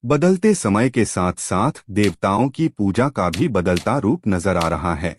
बदलते समय के साथ साथ देवताओं की पूजा का भी बदलता रूप नजर आ रहा है।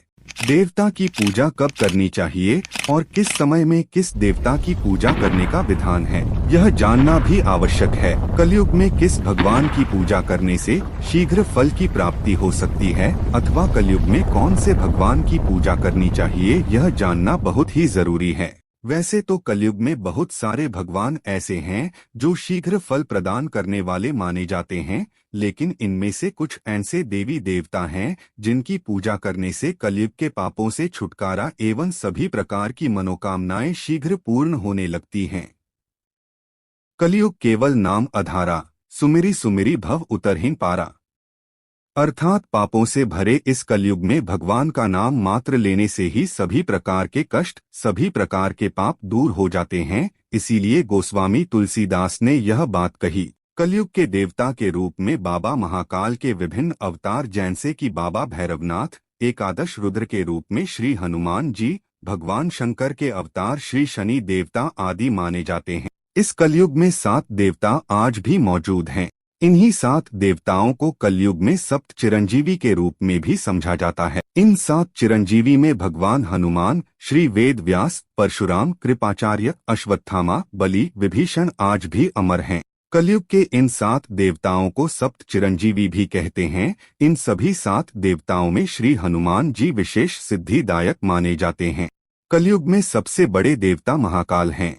देवता की पूजा कब करनी चाहिए और किस समय में किस देवता की पूजा करने का विधान है, यह जानना भी आवश्यक है। कलयुग में किस भगवान की पूजा करने से शीघ्र फल की प्राप्ति हो सकती है अथवा कलयुग में कौन से भगवान की पूजा करनी चाहिए, यह जानना बहुत ही जरूरी है। वैसे तो कलयुग में बहुत सारे भगवान ऐसे हैं जो शीघ्र फल प्रदान करने वाले माने जाते हैं, लेकिन इनमें से कुछ ऐसे देवी देवता हैं जिनकी पूजा करने से कलयुग के पापों से छुटकारा एवं सभी प्रकार की मनोकामनाएं शीघ्र पूर्ण होने लगती हैं। कलयुग केवल नाम अधारा, सुमिरी सुमिरी भव उतरहिन पारा। अर्थात पापों से भरे इस कलयुग में भगवान का नाम मात्र लेने से ही सभी प्रकार के कष्ट, सभी प्रकार के पाप दूर हो जाते हैं। इसीलिए गोस्वामी तुलसीदास ने यह बात कही। कलयुग के देवता के रूप में बाबा महाकाल के विभिन्न अवतार जैसे कि बाबा भैरवनाथ, एकादश रुद्र के रूप में श्री हनुमान जी, भगवान शंकर के अवतार श्री शनि देवता आदि माने जाते हैं। इस कलयुग में 7 देवता आज भी मौजूद हैं। इन्हीं 7 देवताओं को कलयुग में सप्त चिरंजीवी के रूप में भी समझा जाता है। इन 7 चिरंजीवी में भगवान हनुमान, श्री वेद व्यास, परशुराम, कृपाचार्य, अश्वत्थामा, बलि, विभीषण आज भी अमर हैं। कलयुग के इन 7 देवताओं को सप्त चिरंजीवी भी कहते हैं। इन सभी 7 देवताओं में श्री हनुमान जी विशेष सिद्धिदायक माने जाते हैं। कलयुग में सबसे बड़े देवता महाकाल हैं।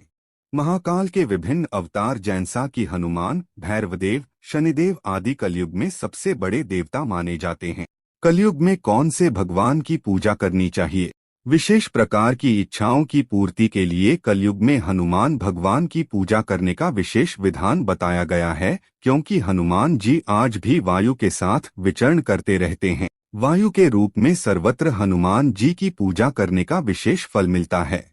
महाकाल के विभिन्न अवतार जैसा कि हनुमान, भैरवदेव, शनिदेव आदि कलयुग में सबसे बड़े देवता माने जाते हैं। कलयुग में कौन से भगवान की पूजा करनी चाहिए? विशेष प्रकार की इच्छाओं की पूर्ति के लिए कलयुग में हनुमान भगवान की पूजा करने का विशेष विधान बताया गया है, क्योंकि हनुमान जी आज भी वायु के साथ विचरण करते रहते हैं। वायु के रूप में सर्वत्र हनुमान जी की पूजा करने का विशेष फल मिलता है।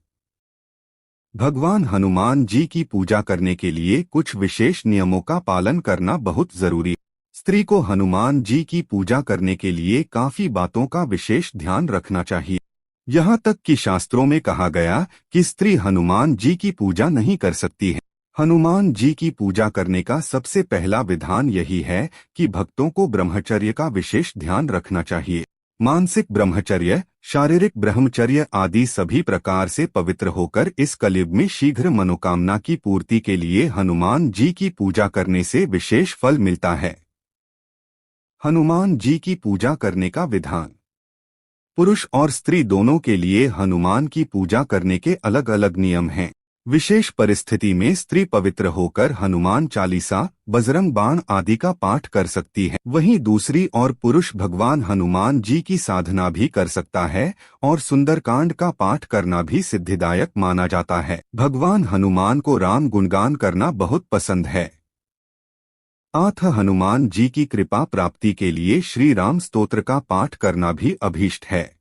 भगवान हनुमान जी की पूजा करने के लिए कुछ विशेष नियमों का पालन करना बहुत जरूरी है। स्त्री को हनुमान जी की पूजा करने के लिए काफी बातों का विशेष ध्यान रखना चाहिए। यहाँ तक कि शास्त्रों में कहा गया कि स्त्री हनुमान जी की पूजा नहीं कर सकती है। हनुमान जी की पूजा करने का सबसे पहला विधान यही है कि भक्तों को ब्रह्मचर्य का विशेष ध्यान रखना चाहिए। मानसिक ब्रह्मचर्य, शारीरिक ब्रह्मचर्य आदि सभी प्रकार से पवित्र होकर इस कलयुग में शीघ्र मनोकामना की पूर्ति के लिए हनुमान जी की पूजा करने से विशेष फल मिलता है। हनुमान जी की पूजा करने का विधान। पुरुष और स्त्री दोनों के लिए हनुमान की पूजा करने के अलग अलग नियम हैं। विशेष परिस्थिति में स्त्री पवित्र होकर हनुमान चालीसा, बजरंग बाण आदि का पाठ कर सकती है। वहीं दूसरी ओर पुरुष भगवान हनुमान जी की साधना भी कर सकता है और सुंदरकांड का पाठ करना भी सिद्धिदायक माना जाता है। भगवान हनुमान को राम गुणगान करना बहुत पसंद है। हनुमान जी की कृपा प्राप्ति के लिए श्री राम स्तोत्र का पाठ करना भी अभीष्ट है।